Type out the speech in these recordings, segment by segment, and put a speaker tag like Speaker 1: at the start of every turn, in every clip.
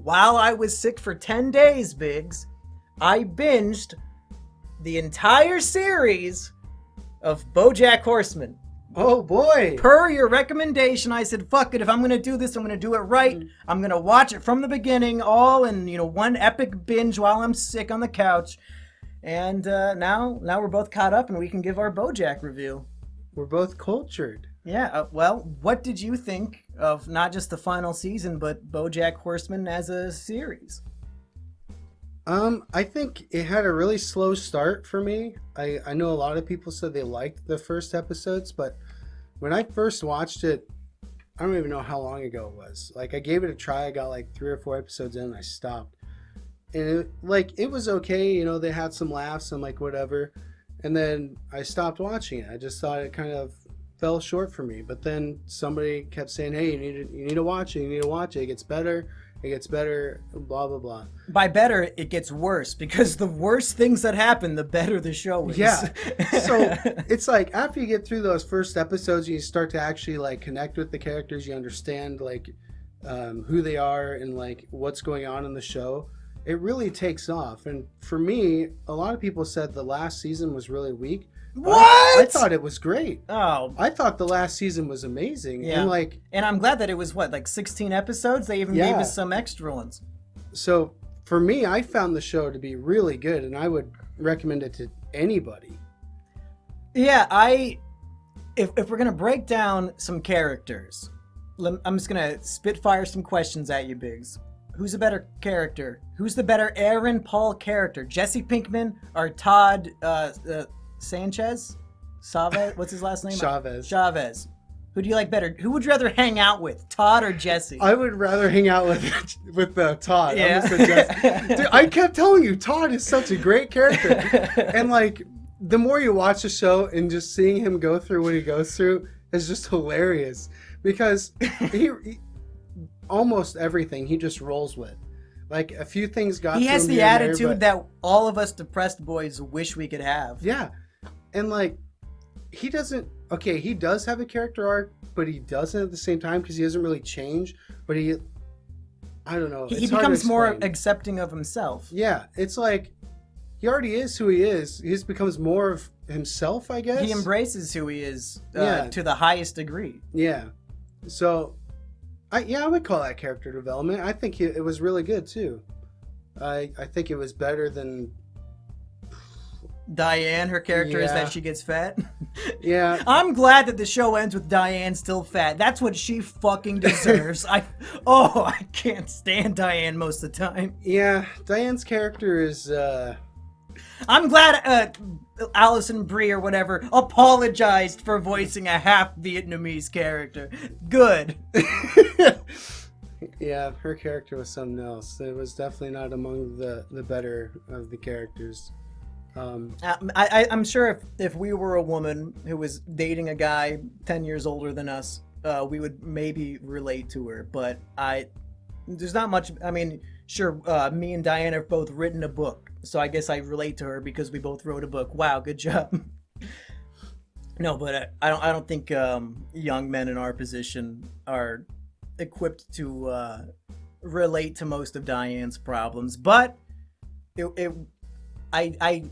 Speaker 1: while I was sick for 10 days, Biggs, I binged the entire series of Bojack Horseman.
Speaker 2: Oh boy.
Speaker 1: Per your recommendation, I said, fuck it, if I'm going to do this, I'm going to do it right. I'm going to watch it from the beginning, all in, one epic binge while I'm sick on the couch. And now we're both caught up and we can give our Bojack review.
Speaker 2: We're both cultured.
Speaker 1: Yeah, well, what did you think of not just the final season, but Bojack Horseman as a series?
Speaker 2: I think it had a really slow start for me. I know a lot of people said they liked the first episodes, but when I first watched it, I don't even know how long ago it was. Like, I gave it a try. I got like 3 or 4 episodes in and I stopped. And it was okay. They had some laughs and like whatever. And then I stopped watching it. I just thought it kind of fell short for me. But then somebody kept saying, hey, you need to watch it. You need to watch it. It gets better. It gets better, blah, blah, blah.
Speaker 1: By better, it gets worse, because the worse things that happen, the better the show is.
Speaker 2: Yeah. So it's like after you get through those first episodes, you start to actually like connect with the characters. You understand like who they are and like what's going on in the show. It really takes off. And for me, a lot of people said the last season was really weak.
Speaker 1: What?
Speaker 2: I thought it was great.
Speaker 1: Oh.
Speaker 2: I thought the last season was amazing.
Speaker 1: Yeah.
Speaker 2: And
Speaker 1: I'm glad that it was, 16 episodes? They even gave us some extra ones.
Speaker 2: So for me, I found the show to be really good, and I would recommend it to anybody.
Speaker 1: Yeah, if we're going to break down some characters, I'm just going to spitfire some questions at you, Biggs. Who's a better character? Who's the better Aaron Paul character? Jesse Pinkman or Todd Sanchez? Chavez? What's his last name? Chavez. Who do you like better? Who would you rather hang out with, Todd or Jesse?
Speaker 2: I would rather hang out with Todd.
Speaker 1: Yeah.
Speaker 2: Dude, I kept telling you, Todd is such a great character. And like, the more you watch the show and just seeing him go through what he goes through is just hilarious. Because he almost everything he just rolls with. Like, a few things got to him.
Speaker 1: He has the attitude that all of us depressed boys wish we could have.
Speaker 2: Yeah. And like, he does have a character arc, but he doesn't at the same time because he doesn't really change. But I don't know.
Speaker 1: He becomes more accepting of himself.
Speaker 2: Yeah. It's like, he already is who he is. He just becomes more of himself, I guess.
Speaker 1: He embraces who he is to the highest degree.
Speaker 2: Yeah. So, I would call that character development. I think it was really good, too. I think it was better than
Speaker 1: Diane. Her character is that she gets fat.
Speaker 2: Yeah.
Speaker 1: I'm glad that the show ends with Diane still fat. That's what she fucking deserves. I can't stand Diane most of the time.
Speaker 2: Yeah, Diane's character is
Speaker 1: I'm glad Alison Brie or whatever apologized for voicing a half Vietnamese character. Good.
Speaker 2: Yeah, her character was something else. It was definitely not among the better of the characters.
Speaker 1: I'm sure if we were a woman who was dating a guy 10 years older than us, we would maybe relate to her. But there's not much. I mean, sure, me and Diane have both written a book, so I guess I relate to her because we both wrote a book. Wow, good job. No, but I don't think young men in our position are equipped to relate to most of Diane's problems. But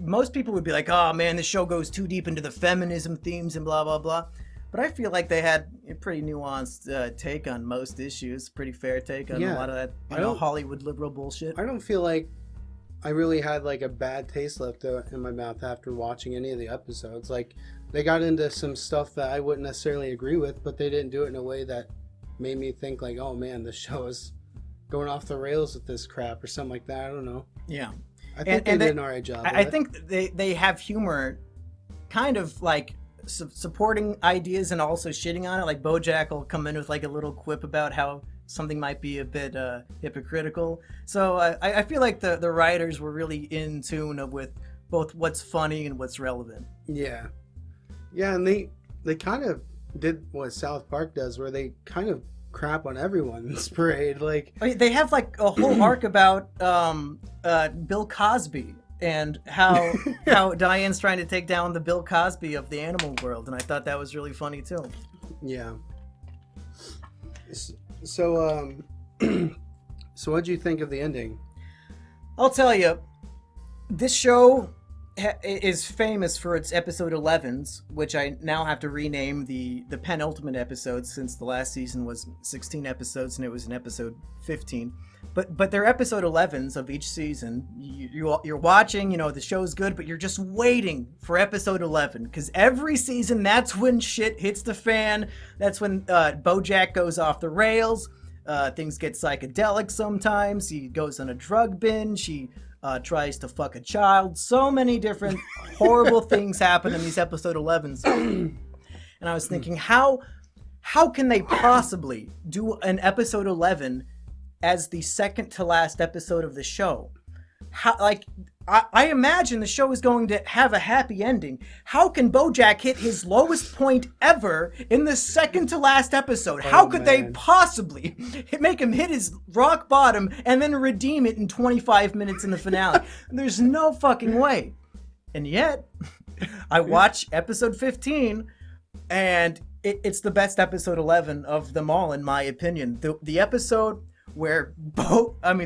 Speaker 1: most people would be like, oh man, this show goes too deep into the feminism themes and blah blah blah. But I feel like they had a pretty nuanced take on most issues, pretty fair take on a lot of that Hollywood liberal bullshit.
Speaker 2: I don't feel like I really had like a bad taste left in my mouth after watching any of the episodes. Like, they got into some stuff that I wouldn't necessarily agree with, but they didn't do it in a way that made me think like, oh man, this show is going off the rails with this crap or something like that. I don't know.
Speaker 1: Yeah.
Speaker 2: I think they did an alright job.
Speaker 1: I think they have humor, kind of like supporting ideas and also shitting on it. Like, Bojack will come in with like a little quip about how something might be a bit hypocritical. So I feel like the writers were really in tune with both what's funny and what's relevant.
Speaker 2: Yeah. Yeah, and they kind of did what South Park does, where they kind of crap on everyone's parade. Like,
Speaker 1: they have like a whole arc about Bill Cosby and how Diane's trying to take down the Bill Cosby of the animal world, and I thought that was really funny too.
Speaker 2: Yeah. So So what'd you think of the ending?
Speaker 1: I'll tell you, this show is famous for its episode 11s, which I now have to rename the penultimate episode, since the last season was 16 episodes and it was in episode 15. But they're episode 11s of each season. You're watching, you know, the show's good, but you're just waiting for episode 11, because every season, that's when shit hits the fan. That's when Bojack goes off the rails. Things get psychedelic sometimes. He goes on a drug binge. He tries to fuck a child. So many different horrible things happen in these episode 11s. And I was thinking, how can they possibly do an episode 11 as the second to last episode of the show? How, like, I imagine the show is going to have a happy ending. How can Bojack hit his lowest point ever in the second to last episode? How could they possibly make him hit his rock bottom and then redeem it in 25 minutes in the finale? There's no fucking way. And yet, I watch episode 15, and it's the best episode 11 of them all, in my opinion. The episode where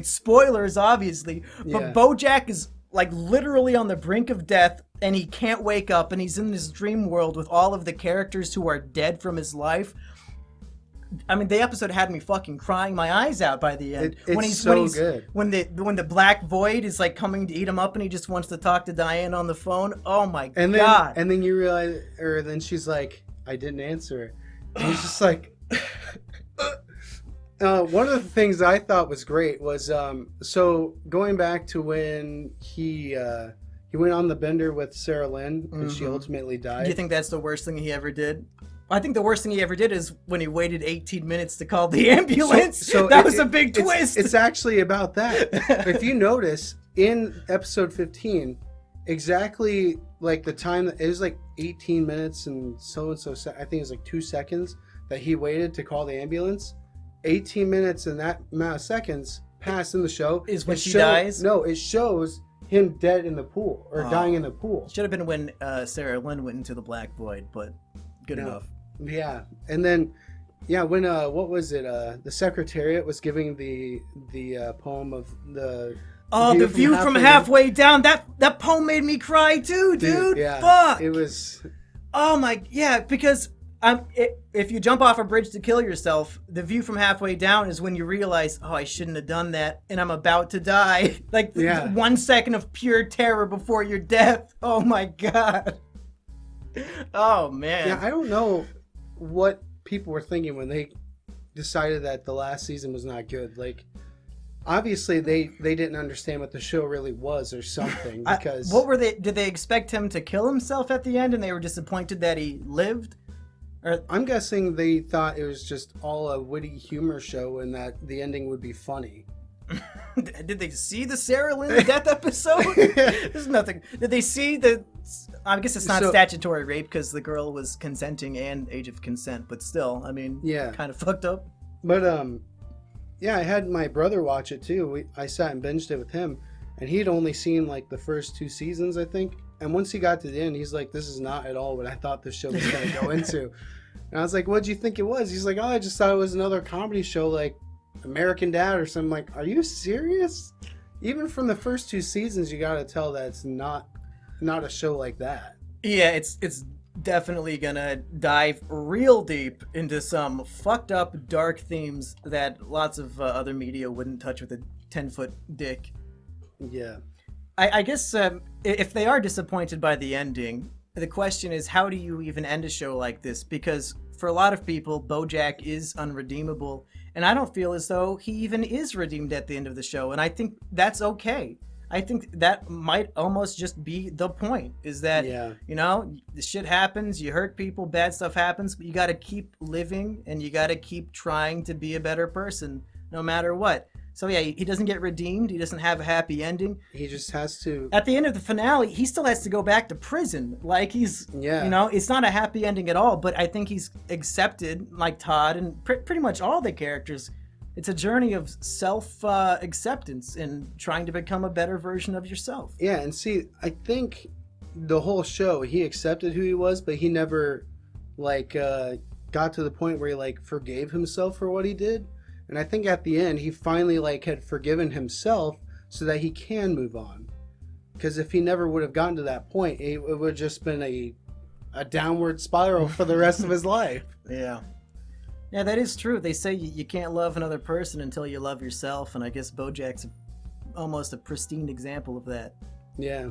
Speaker 1: spoilers obviously, but Bojack is like literally on the brink of death, and he can't wake up, and he's in this dream world with all of the characters who are dead from his life. I mean, the episode had me fucking crying my eyes out by the end.
Speaker 2: It's so good.
Speaker 1: When the black void is like coming to eat him up, and he just wants to talk to Diane on the phone. Oh my god!
Speaker 2: And then you realize, or then she's like, "I didn't answer it." And he's just like. One of the things I thought was great was so going back to when he went on the bender with Sarah Lynn and she ultimately died.
Speaker 1: Do you think that's the worst thing he ever did? I think the worst thing he ever did is when he waited 18 minutes to call the ambulance. So that was a big twist.
Speaker 2: It's actually about that. If you notice, in episode 15, exactly like the time, it was like 18 minutes and so, I think it was like 2 seconds that he waited to call the ambulance. 18 minutes and that amount of seconds passed in the show.
Speaker 1: Is when she dies?
Speaker 2: No, it shows him dead in the pool, or dying in the pool.
Speaker 1: Should have been when Sarah Lynn went into the black void, but good enough.
Speaker 2: Yeah, and then, when what was it? The Secretariat was giving the poem of the.
Speaker 1: Oh, the view from halfway down. That poem made me cry too, dude.
Speaker 2: Yeah,
Speaker 1: fuck.
Speaker 2: It was.
Speaker 1: Oh my, yeah, because. If you jump off a bridge to kill yourself, the view from halfway down is when you realize, oh, I shouldn't have done that, and I'm about to die. Like 1 second of pure terror before your death. Oh my god. Oh man.
Speaker 2: Yeah, I don't know what people were thinking when they decided that the last season was not good. Like, obviously they didn't understand what the show really was or something. Because
Speaker 1: what were they? Did they expect him to kill himself at the end, and they were disappointed that he lived?
Speaker 2: I'm guessing they thought it was just all a witty humor show and that the ending would be funny.
Speaker 1: Did they see the Sarah Lynn death episode? There's nothing. Did they see the... I guess it's not statutory rape because the girl was consenting and age of consent, but still, I mean, kind of fucked up.
Speaker 2: But, I had my brother watch it too. I sat and binged it with him, and he'd only seen like the first 2 seasons, I think. And once he got to the end, he's like, this is not at all what I thought this show was going to go into. And I was like, what'd you think it was? He's like, oh, I just thought it was another comedy show like American Dad or something. I'm like, are you serious? Even from the first 2 seasons, you got to tell that it's not a show like that.
Speaker 1: Yeah, it's definitely going to dive real deep into some fucked up, dark themes that lots of other media wouldn't touch with a 10-foot dick.
Speaker 2: Yeah.
Speaker 1: I guess if they are disappointed by the ending, the question is, how do you even end a show like this? Because for a lot of people, Bojack is unredeemable, and I don't feel as though he even is redeemed at the end of the show, and I think that's okay. I think that might almost just be the point, is that, you know, the shit happens, you hurt people, bad stuff happens, but you got to keep living, and you got to keep trying to be a better person, no matter what. So yeah, he doesn't get redeemed. He doesn't have a happy ending.
Speaker 2: He just has to... At
Speaker 1: the end of the finale, he still has to go back to prison. Like, he's... You know, it's not a happy ending at all, but I think he's accepted, like Todd and pretty much all the characters. It's a journey of self-acceptance and trying to become a better version of yourself.
Speaker 2: Yeah, and see, I think the whole show, he accepted who he was, but he never, like, got to the point where he, like, forgave himself for what he did. And I think at the end, he finally like had forgiven himself so that he can move on. Because if he never would have gotten to that point, it would have just been a downward spiral for the rest of his life.
Speaker 1: Yeah. Yeah, that is true. They say you can't love another person until you love yourself, and I guess Bojack's almost a pristine example of that.
Speaker 2: Yeah.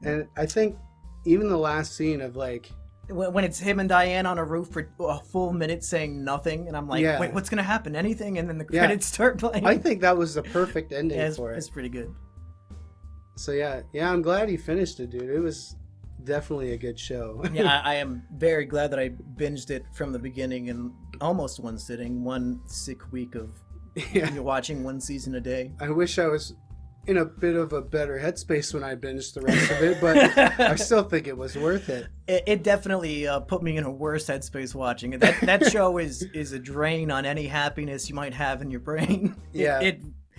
Speaker 2: And I think even the last scene of like...
Speaker 1: When it's him and Diane on a roof for a full minute saying nothing, and I'm like, wait, what's going to happen? Anything? And then the credits start playing.
Speaker 2: I think that was the perfect ending for it.
Speaker 1: It's pretty good.
Speaker 2: So yeah, I'm glad he finished it, dude. It was definitely a good show.
Speaker 1: Yeah, I am very glad that I binged it from the beginning in almost one sitting, one sick week of watching one season a day.
Speaker 2: I wish I was in a bit of a better headspace when I binged the rest of it, but I still think it was worth it.
Speaker 1: It definitely put me in a worse headspace watching it. That show is a drain on any happiness you might have in your brain.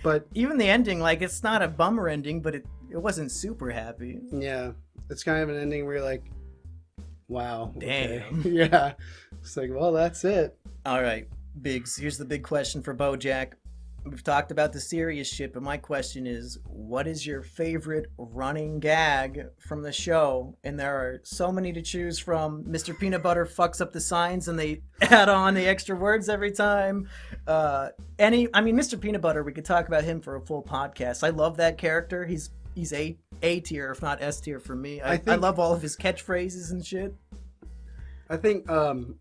Speaker 1: But even the ending, like, it's not a bummer ending, but it wasn't super happy.
Speaker 2: Yeah, it's kind of an ending where you're like, wow.
Speaker 1: Damn.
Speaker 2: Okay. Yeah. It's like, well, that's it.
Speaker 1: All right, Biggs, here's the big question for Bojack. We've talked about the serious shit, but my question is, what is your favorite running gag from the show? And there are so many to choose from. Mr. Peanut Butter fucks up the signs and they add on the extra words every time. Mr. Peanut Butter, we could talk about him for a full podcast. I love that character. He's A tier, if not S tier for me. I love all of his catchphrases and shit.
Speaker 2: I think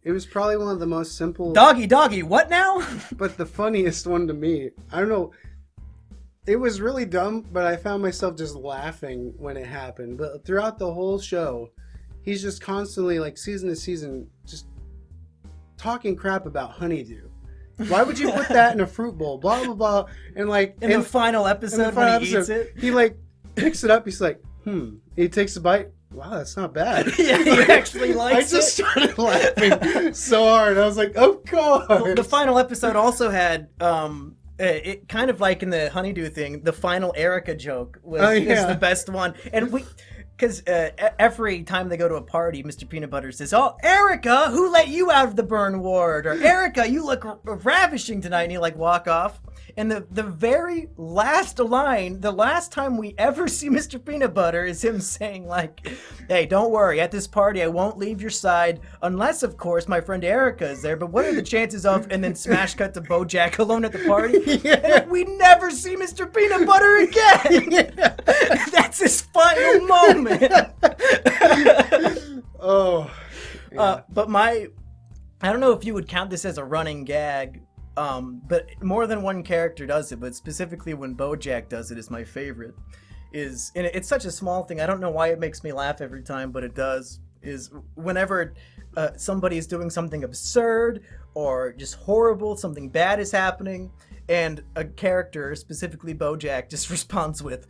Speaker 2: it was probably one of the most simple...
Speaker 1: Doggy, what now?
Speaker 2: But the funniest one to me, I don't know, it was really dumb, but I found myself just laughing when it happened. But throughout the whole show, he's just constantly, like, season to season, just talking crap about honeydew. Why would you put that in a fruit bowl? Blah, blah, blah. And, like...
Speaker 1: In the final episode when he eats it?
Speaker 2: He, like, picks it up, he's like, He takes a bite. Wow, that's not bad.
Speaker 1: Yeah, he actually likes it.
Speaker 2: I just started laughing so hard. I was like, of course.
Speaker 1: The final episode also had, it kind of like in the honeydew thing, the final Erica joke was the best one. And because every time they go to a party, Mr. Peanut Butter says, "Oh, Erica, who let you out of the burn ward?" Or, "Erica, you look ravishing tonight." And you like walk off. And the very last line, the last time we ever see Mr. Peanut Butter is him saying like, "Hey, don't worry, at this party I won't leave your side unless, of course, my friend Erica is there. But what are the chances of..." And then smash cut to Bojack alone at the party. And we never see Mr. Peanut Butter again. That's his final moment.
Speaker 2: Oh. Yeah.
Speaker 1: But I don't know if you would count this as a running gag. But more than one character does it, but specifically when Bojack does it is my favorite. And it's such a small thing, I don't know why it makes me laugh every time, but it does, is whenever somebody is doing something absurd or just horrible, something bad is happening, and a character, specifically Bojack, just responds with,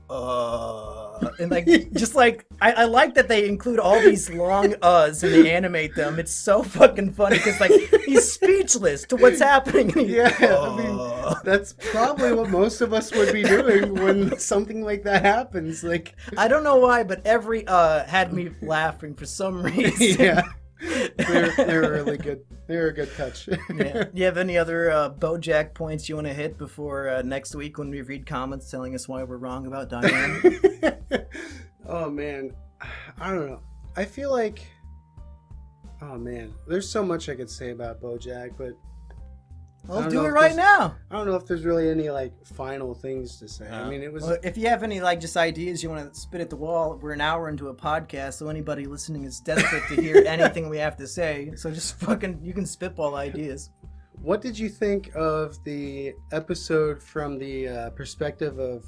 Speaker 1: and like, just like, I like that they include all these long uhs and they animate them. It's so fucking funny because like he's speechless to what's happening.
Speaker 2: I mean, that's probably what most of us would be doing when something like that happens. Like,
Speaker 1: I don't know why, but every had me laughing for some reason.
Speaker 2: Yeah. They're really good. They're a good touch.
Speaker 1: Yeah. You have any other Bojack points you want to hit before next week when we read comments telling us why we're wrong about Diane?
Speaker 2: Oh man, I don't know. I feel like, oh man, there's so much I could say about Bojack, but
Speaker 1: I'll do it right now.
Speaker 2: I don't know if there's really any like final things to say. I mean, it was.
Speaker 1: Well, if you have any like just ideas you want to spit at the wall, we're an hour into a podcast, so anybody listening is desperate to hear anything we have to say. So just you can spitball ideas.
Speaker 2: What did you think of the episode from the perspective of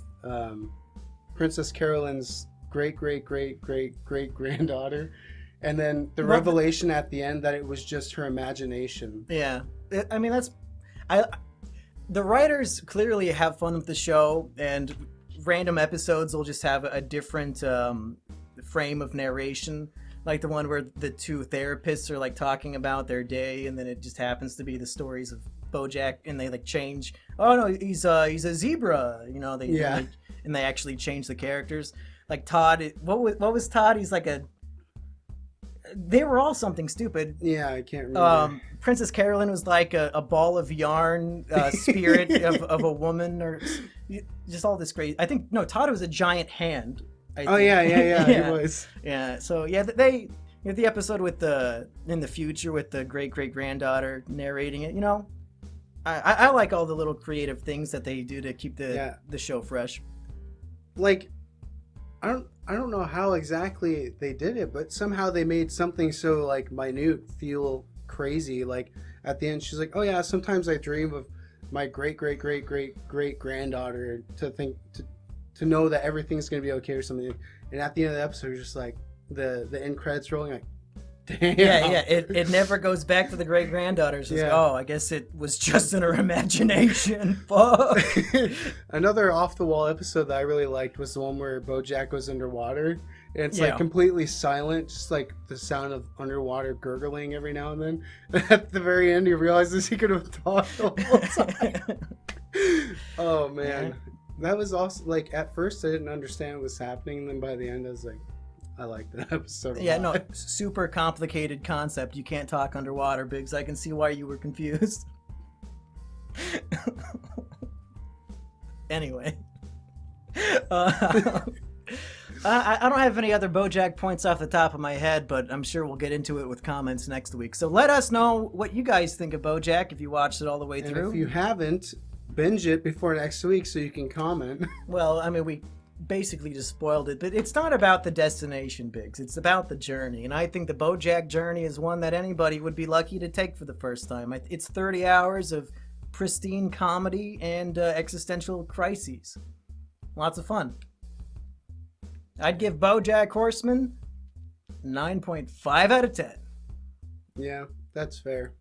Speaker 2: Princess Carolyn's great granddaughter, and then the revelation at the end that it was just her imagination?
Speaker 1: Yeah, I mean the writers clearly have fun with the show, and random episodes will just have a different frame of narration, like the one where the two therapists are like talking about their day, and then it just happens to be the stories of Bojack, and they like change. Oh no, he's a zebra, you know. And they actually change the characters. Like Todd, what was Todd? He's like they were all something stupid.
Speaker 2: Yeah, I can't remember.
Speaker 1: Princess Carolyn was like a ball of yarn spirit of a woman, or just all this crazy. I think no, Todd was a giant hand. I think.
Speaker 2: Yeah, he was.
Speaker 1: Yeah, so yeah, they the episode with in the future with the great granddaughter narrating it. You know, I like all the little creative things that they do to keep the show fresh.
Speaker 2: Like, I don't know how exactly they did it, but somehow they made something so like minute feel crazy. Like at the end, she's like, "Oh yeah, sometimes I dream of my great granddaughter to know that everything's gonna be okay or something." And at the end of the episode, it's just like the end credits rolling, like, damn.
Speaker 1: Yeah. It never goes back to the great granddaughter. She's like, oh, I guess it was just in her imagination. Fuck.
Speaker 2: Another off the wall episode that I really liked was the one where Bojack goes underwater. And it's like completely silent, just like the sound of underwater gurgling every now and then. At the very end, he realizes he could have talked the whole time. Oh man. That was also like, at first I didn't understand what was happening, and then by the end I was like, I like that episode.
Speaker 1: No, super complicated concept. You can't talk underwater, Biggs. I can see why you were confused. Anyway, I don't have any other Bojack points off the top of my head, but I'm sure we'll get into it with comments next week. So let us know what you guys think of Bojack if you watched it all the way through.
Speaker 2: And if you haven't, binge it before next week so you can comment.
Speaker 1: Well, I mean, we basically just spoiled it, but it's not about the destination, Biggs. It's about the journey, and I think the Bojack journey is one that anybody would be lucky to take for the first time. It's 30 hours of pristine comedy and existential crises. Lots of fun. I'd give Bojack Horseman 9.5 out of 10.
Speaker 2: Yeah, that's fair.